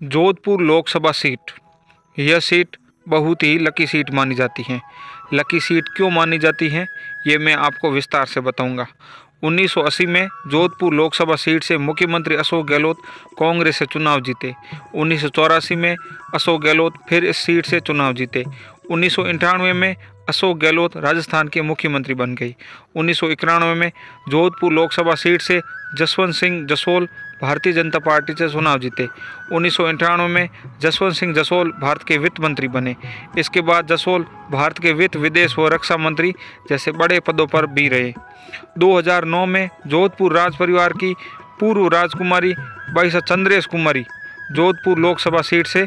Jodhpur Lok Sabha seat, यह seat बहुत ही lucky seat मानी जाती है। लकी सीट क्यों मानी जाती है, ये मैं आपको विस्तार से बताऊंगा। 1980 में जोधपुर लोकसभा सीट से मुख्यमंत्री अशोक गहलोत कांग्रेस से चुनाव जीते। 1984 में अशोक गहलोत फिर इस सीट से चुनाव जीते। 1991 में अशोक गहलोत राजस्थान के मुख्यमंत्री बन गई। 1991 में जोधपुर लोकसभा सीट से जसवंत सिंह जसोल भारतीय जनता पार्टी से चुनाव जीते। 1998 में जसवंत सिंह जसोल भारत के वित्त मंत्री बने। इसके बाद जसोल भारत के वित्त, विदेश व रक्षा मंत्री जैसे बड़े पदों पर भी रहे। 2009 में जोधपुर राज परिवार की पूर्व राजकुमारी बाईसा चंद्रेश कुमारी जोधपुर लोकसभा सीट से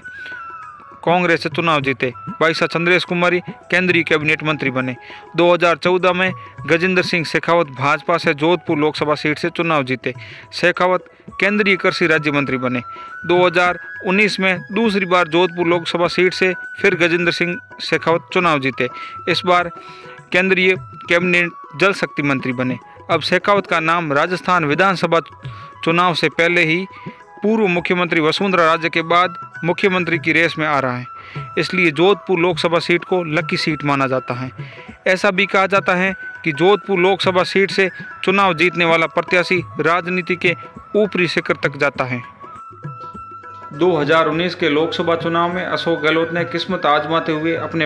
कांग्रेस से चुनाव जीते। बाईसा चंद्रेश कुमारी केंद्रीय कैबिनेट मंत्री बने। 2014 में गजेंद्र सिंह शेखावत भाजपा से जोधपुर लोकसभा सीट से चुनाव जीते। शेखावत केंद्रीय कृषि राज्य मंत्री बने। 2019 में दूसरी बार जोधपुर लोकसभा सीट से फिर गजेंद्र सिंह शेखावत चुनाव जीते। इस बार केंद्रीय कैबिनेट जल शक्ति मंत्री बने। अब शेखावत का नाम राजस्थान विधानसभा चुनाव से पहले ही पूर्व मुख्यमंत्री वसुंधरा राजे के बाद मुख्यमंत्री की रेस में आ रहा है, इसलिए जोधपुर लोकसभा सीट को लकी सीट माना जाता है। ऐसा भी कहा जाता है कि जोधपुर लोकसभा सीट से चुनाव जीतने वाला प्रत्याशी राजनीति के ऊपरी शिखर तक जाता है। 2019 के लोकसभा चुनाव में अशोक गहलोत ने किस्मत आजमाते हुए अपने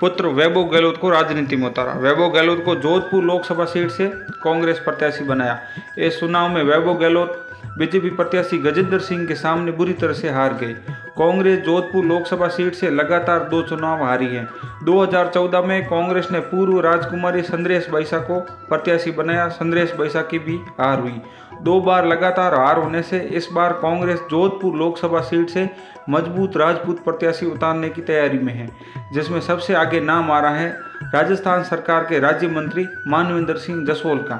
पुत्र वैभव गहलोत को राजनीति में उतारा। वैभव गहलोत को जोधपुर लोकसभा सीट से कांग्रेस प्रत्याशी बनाया। इस चुनाव में वैभव गहलोत बीजेपी प्रत्याशी गजेंद्र सिंह के सामने बुरी तरह से हार गई। कांग्रेस जोधपुर लोकसभा सीट से लगातार 2 चुनाव हारी है। 2014 में कांग्रेस ने पूर्व राजकुमारी संद्रेश बैसा को प्रत्याशी बनाया। संद्रेश बैसा की भी हार हुई। 2 बार लगातार हार होने से इस बार कांग्रेस जोधपुर लोकसभा सीट से मजबूत राजपूत प्रत्याशी उतारने की तैयारी में है, जिसमें सबसे आगे नाम आ रहा है राजस्थान सरकार के राज्य मंत्री मानवेंद्र सिंह जसोल का।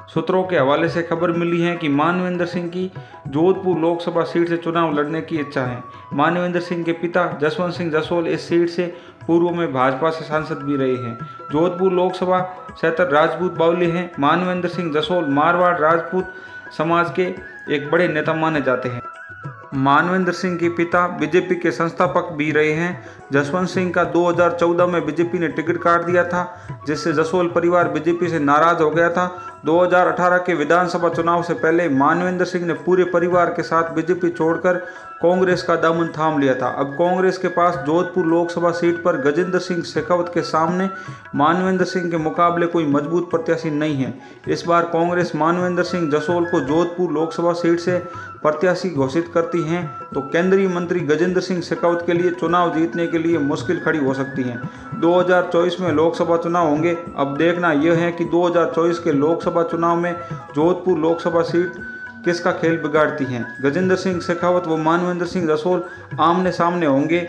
सूत्रों के हवाले से खबर मिली है कि मानवेंद्र सिंह की जोधपुर लोकसभा सीट से चुनाव लड़ने की इच्छा है। मानवेंद्र सिंह के पिता जसवंत सिंह जसोल इस सीट से पूर्व में भाजपा से सांसद भी रहे हैं। जोधपुर लोकसभा क्षेत्र राजपूत बाहुल्य हैं। मानवेंद्र सिंह जसोल मारवाड़ राजपूत समाज के एक बड़े नेता माने जाते हैं। मानवेंद्र सिंह के पिता बीजेपी के संस्थापक भी रहे हैं। जसवंत सिंह का 2014 में बीजेपी ने टिकट काट दिया था, जिससे जसोल परिवार बीजेपी से नाराज हो गया था। 2018 के विधानसभा चुनाव से पहले मानवेंद्र सिंह ने पूरे परिवार के साथ बीजेपी छोड़कर कांग्रेस का दामन थाम लिया था। अब कांग्रेस के पास जोधपुर लोकसभा सीट पर गजेंद्र सिंह शेखावत के सामने मानवेंद्र सिंह के मुकाबले कोई मजबूत प्रत्याशी नहीं है। इस बार कांग्रेस मानवेंद्र सिंह जसोल को जोधपुर लोकसभा सीट से प्रत्याशी घोषित करती है तो केंद्रीय मंत्री गजेंद्र सिंह शेखावत के लिए चुनाव जीतने के लिए मुश्किल खड़ी हो सकती है। 2024 में लोकसभा चुनाव होंगे। अब देखना यह है कि 2024 के लोकसभा चुनाव में जोधपुर लोकसभा सीट किसका खेल बिगाड़ती हैं। गजेंद्र सिंह शेखावत व मानवेंद्र सिंह जसोल आमने सामने होंगे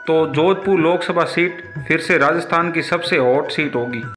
तो जोधपुर लोकसभा सीट फिर से राजस्थान की सबसे हॉट सीट होगी।